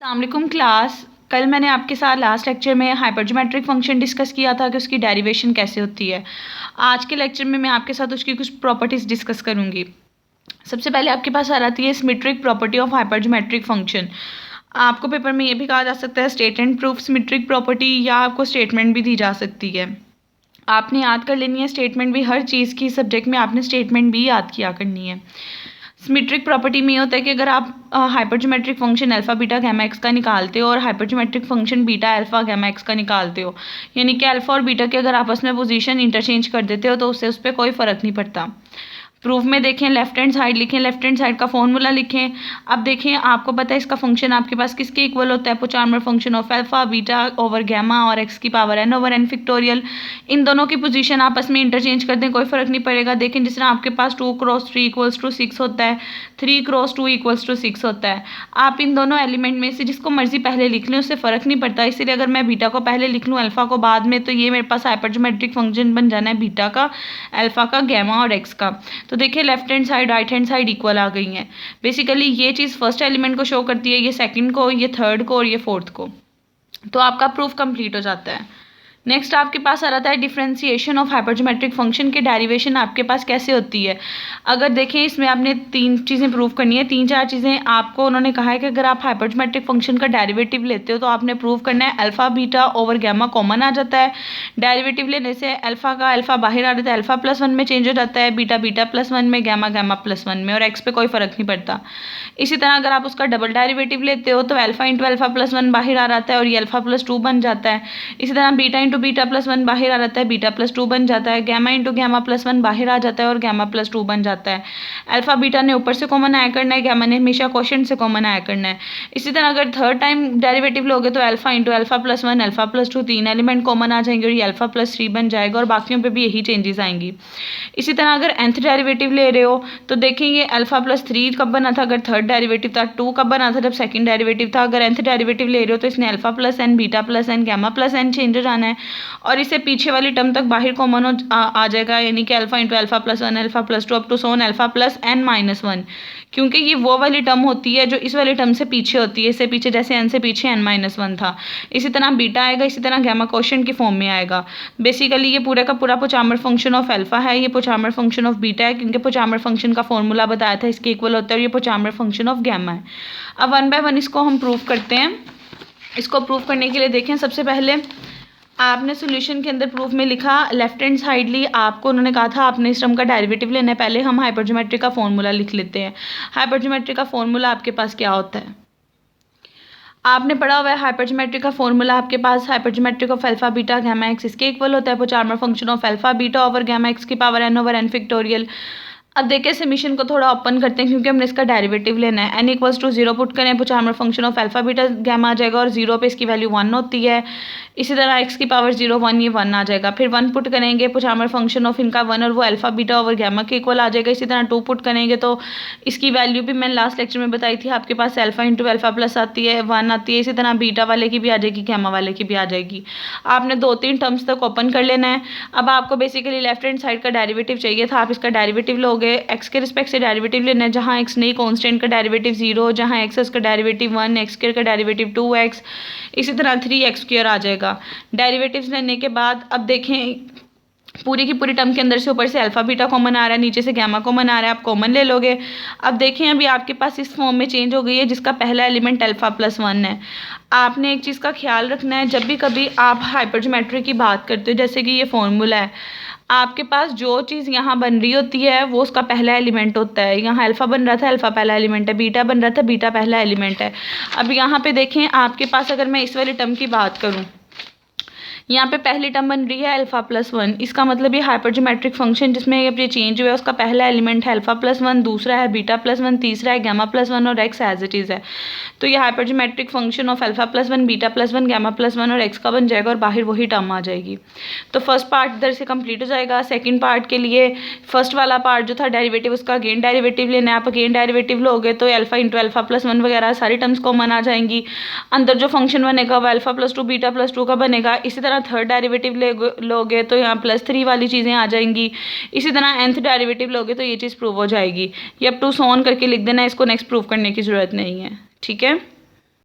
अस्सलामुअलैकुम क्लास। कल मैंने आपके साथ लास्ट लेक्चर में हाइपरजोमेट्रिक फंक्शन डिस्कस किया था कि उसकी डेरिवेशन कैसे होती है। आज के लेक्चर में मैं आपके साथ उसकी कुछ प्रॉपर्टीज़ डिस्कस करूंगी। सबसे पहले आपके पास आ जाती है symmetric property of hypergeometric function. आपको पेपर में ये भी कहा जा सकता है state and proof symmetric property, या आपको स्टेटमेंट भी दी जा सकती है। आपने याद कर लेनी है स्टेटमेंट भी, हर चीज़ की सब्जेक्ट में आपने स्टेटमेंट भी याद किया करनी है। सिमेट्रिक प्रॉपर्टी में ये होता है कि अगर आप hypergeometric function alpha beta gamma X का निकालते हो और hypergeometric function beta alpha gamma X का निकालते हो, यानी कि अल्फा और बीटा के अगर आपस में पोजीशन इंटरचेंज कर देते हो तो उससे उस पर कोई फ़र्क नहीं पड़ता। प्रूफ में देखें, लेफ्ट हैंड साइड लिखें, लेफ्ट हैंड साइड का फॉर्मूला लिखें। अब देखें, आपको पता है इसका फंक्शन आपके पास किसके इक्वल होता है, Pochhammer function of alpha beta over gamma और एक्स की power n over n factorial. इन दोनों की पोजीशन आपस में इंटरचेंज कर दें, कोई फ़र्क नहीं पड़ेगा। देखें, जिस तरह आपके पास 2 क्रॉस 3 इक्वल्स टू 6 होता है, 3 क्रॉस 2 इक्वल्स टू 6 होता है। आप इन दोनों एलिमेंट में से जिसको मर्जी पहले लिख लें, उससे फ़र्क नहीं पड़ता। इसलिए अगर मैं बीटा को पहले लिख लूँ, अल्फा को बाद में, तो ये मेरे पास हाइपरजोमेट्रिक फंक्शन बन जाना है बीटा का, अल्फा का, गैमा और एक्स का। तो देखिए, left hand side right hand side equal आ गई हैं। बेसिकली ये चीज़ फर्स्ट एलिमेंट को शो करती है, ये सेकंड को, ये थर्ड को और ये फोर्थ को। तो आपका प्रूफ कंप्लीट हो जाता है। नेक्स्ट आपके पास आ रहा है डिफरेंशिएशन ऑफ हाइपरजोमेट्रिक फंक्शन के डेरिवेशन आपके पास कैसे होती है। अगर देखें, इसमें आपने 3 चीज़ें प्रूव करनी है, 3-4 चीज़ें आपको उन्होंने कहा है कि अगर आप हाइपरजोमेट्रिक फंक्शन का डेरिवेटिव लेते हो तो आपने प्रूव करना है alpha beta over gamma common आ जाता है। डेरिवेटिव लेने से अल्फा का अल्फा बाहर आ जाता है, अल्फा +1 में चेंज हो जाता है, बीटा बीटा +1 में, गैमा गैमा +1 में, और एक्स पे कोई फ़र्क नहीं पड़ता। इसी तरह अगर आप उसका डबल डेरिवेटिव लेते हो तो अल्फा इंटू अल्फा +1 बाहर आ जाता है और ये अल्फा +2 बन जाता है। इसी तरह बीटा इंटू बीटा +1 बाहर आ जाता है, बीटा +2 बन जाता है। गैमा इंटू गैमा +1 बाहर आ जाता है और गैमा +2 बन जाता है। अल्फा बीटा ने ऊपर से कॉमन आया करना है, गैमा ने हमेशा क्वोशिएंट से कॉमन आया करना है। इसी तरह अगर थर्ड टाइम डेरिवेटिव लोगे तो alpha into alpha +1 alpha +2 3 element common आ जाएंगे और ये अल्फा +3 बन जाएगा, और बाकियों पे भी यही चेंजेस आएंगी। इसी तरह अगर nth डेरिवेटिव ले रहे हो तो देखेंगे अल्फा +3 कब बना था, अगर थर्ड डेरिवेटिव था, 2 कब बना था, जब सेकंड डेरिवेटिव था। अगर nth डेरिवेटिव ले रहे हो तो इसने alpha +n beta +n gamma +n change हो जाना है, और इसे पीछे वाली टर्म तक बाहर कॉमन आ जाएगा, यानी कि alpha into alpha +1 alpha +2 up to सोन अल्फा +n-1, क्योंकि ये वो वाली टर्म होती है जो इस वाली टर्म से पीछे होती है, इससे पीछे, जैसे n से पीछे n-1 था। इसी तरह बीटा आएगा, इसी तरह गैमा क्वोशिएंट की फॉर्म में आएगा। बेसिकली ये पूरा का पूरा पोचार्मर फंक्शन ऑफ अल्फा है, ये पोचार्मर फंक्शन ऑफ बीटा है, क्योंकि पोचार्मर फंक्शन का फॉर्मूला बताया था इसके इक्वल होता है, और ये पोचार्मर फंक्शन ऑफ गैमा है। अब 1 बाय 1 इसको हम प्रूव करते हैं। इसको प्रूव करने के लिए देखें, सबसे पहले आपने सॉल्यूशन के अंदर प्रूफ में लिखा लेफ्ट हैंड साइड ली, आपको उन्होंने कहा था आपने इस टर्म का डेरिवेटिव लेना है। पहले हम हाइपरजोमेट्रिक का फॉर्मूला लिख लेते हैं। हाइपरजोमेट्रिक का फॉर्मूला आपके पास क्या होता है, आपने पढ़ा हुआ है। हाइपरजोमेट्रिक का फॉर्मूला आपके पास hypergeometric of alpha beta gamma x इसके इक्वल होता है Pochhammer function of alpha beta over gamma x की power n over n factorial. अब देखिए, समीशन को थोड़ा ओपन करते हैं क्योंकि हमने इसका डेरिवेटिव लेना है। n इक्वल्स टू 0 पुट करें, Pochhammer function of alpha beta gamma आ जाएगा, और 0 पे इसकी वैल्यू 1 होती है। इसी तरह x की पावर 0 1, ये 1 आ जाएगा। फिर 1 पुट करेंगे, पोचार्मर फंक्शन ऑफ इनका 1 और वो अल्फा बीटा ओवर गैमा के इक्वल आ जाएगा। इसी तरह 2 पुट करेंगे तो इसकी वैल्यू भी मैंने लास्ट लेक्चर में बताई थी, आपके पास अल्फा इंटू अल्फा प्लस आती है, 1 आती है। इसी तरह बीटा वाले की भी आ जाएगी, गैमा वाले की भी आ जाएगी। आपने 2-3 टर्म्स तक ओपन कर लेना है। अब आपको बेसिकली लेफ्ट हैंड साइड का डेरिवेटिव चाहिए था, आप इसका डेरिवेटिव लोगे। एक्स के रिस्पेक्ट से डेरिवेटिव लेना है, जहाँ एक्स नहीं, कांस्टेंट का डेरिवेटिव 0, जहाँ एक्स है उसका डेरिवेटिव 1, एक्स स्क्वायर का डेरिवेटिव 2x, इसी तरह 3x स्क्वायर आ जाएगा। डेरिवेटिव्स लेने के बाद अब देखें, पूरी की पूरी टर्म के अंदर से ऊपर से अल्फा बीटा कॉमन आ रहा है, नीचे से गैमा कॉमन आ रहा है, आप कॉमन ले लोगे। अब देखें, अभी आपके पास इस फॉर्म में चेंज हो गई है जिसका पहला एलिमेंट अल्फा +1 है। आपने एक चीज़ का ख्याल रखना है, जब भी कभी आप हाइपरजोमेट्री की बात करते हो, जैसे कि ये फॉर्मूला है, आपके पास जो चीज़ यहाँ बन रही होती है वो उसका पहला एलिमेंट होता है। यहाँ अल्फा बन रहा था, अल्फा पहला एलिमेंट है, बीटा बन रहा था, बीटा पहला एलिमेंट है। अब यहाँ पे देखें, आपके पास अगर मैं इस वाली टर्म की बात करूँ, यहाँ पे पहली टर्म बन रही है अल्फा +1, इसका मतलब ये हाइपरजोमेट्रिक फंक्शन जिसमें ये चेंज हुआ है उसका पहला एलिमेंट है अल्फा +1, दूसरा है बीटा +1, तीसरा है गैमा +1 और एक्स एज इट इज़ है। तो ये hypergeometric function of alpha +1 beta +1 gamma +1 और एक्स का बन जाएगा, और बाहर वही टर्म आ जाएगी। तो फर्स्ट पार्ट इधर से कंप्लीट हो जाएगा। सेकंड पार्ट के लिए फर्स्ट वाला पार्ट जो था डेरिवेटिव, उसका अगेन डेरिवेटिव लेना है। आप अगेन डेरिवेटिव लोगे तो अल्फा इंटू अल्फा +1 वगैरह सारी टर्म्स कॉमन आ जाएंगी। अंदर जो फंक्शन बनेगा वो अल्फा +2 बीटा +2 का बनेगा। इसी तरह थर्ड डेरिवेटिव लोगे तो यहाँ +3 वाली चीज़ें आ जाएंगी। इसी तरह nth डेरिवेटिव लोगे तो ये चीज़ प्रूव हो जाएगी। ये अब टू सोन करके लिख देना, इसको नेक्स्ट प्रूव करने की ज़रूरत नहीं है, ठीक है।